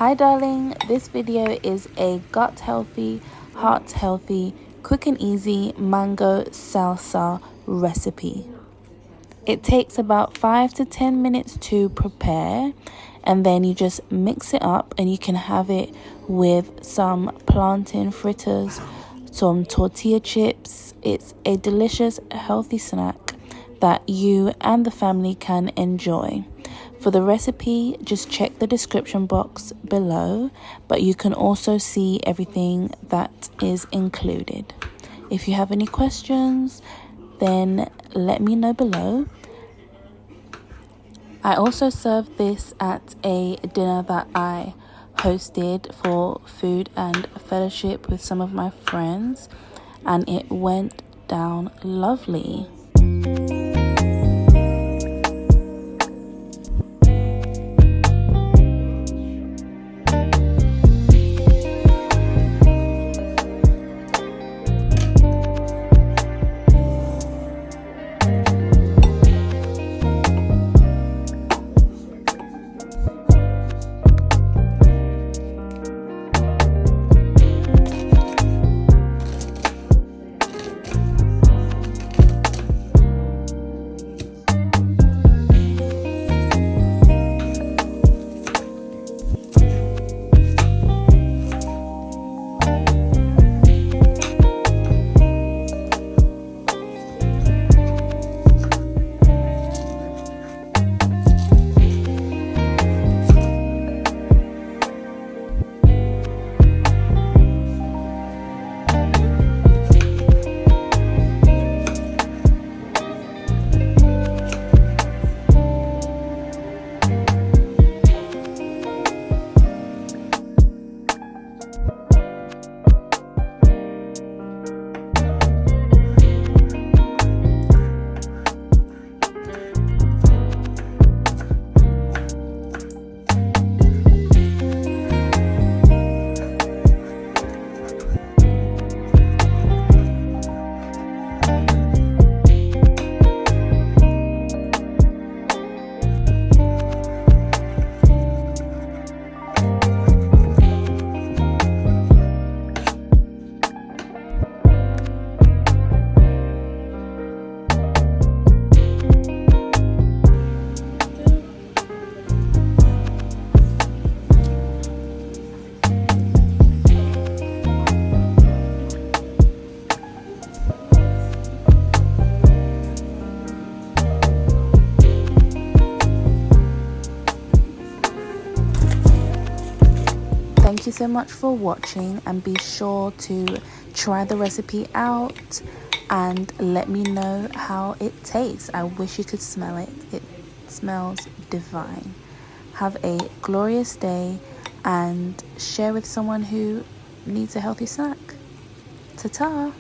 Hi darling, this video is a gut healthy, heart healthy, quick and easy mango salsa recipe. It takes about 5 to 10 minutes to prepare, and then you just mix it up and you can have it with some plantain fritters, some tortilla chips. It's a delicious, healthy snack that you and the family can enjoy. For the recipe, just check the description box below, but you can also see everything that is included. If you have any questions, then let me know below. I also served this at a dinner that I hosted for food and fellowship with some of my friends, and it went down lovely. Thank you so much for watching, and be sure to try the recipe out and let me know how it tastes. I wish you could smell it. It smells divine. Have a glorious day and share with someone who needs a healthy snack. Ta-ta!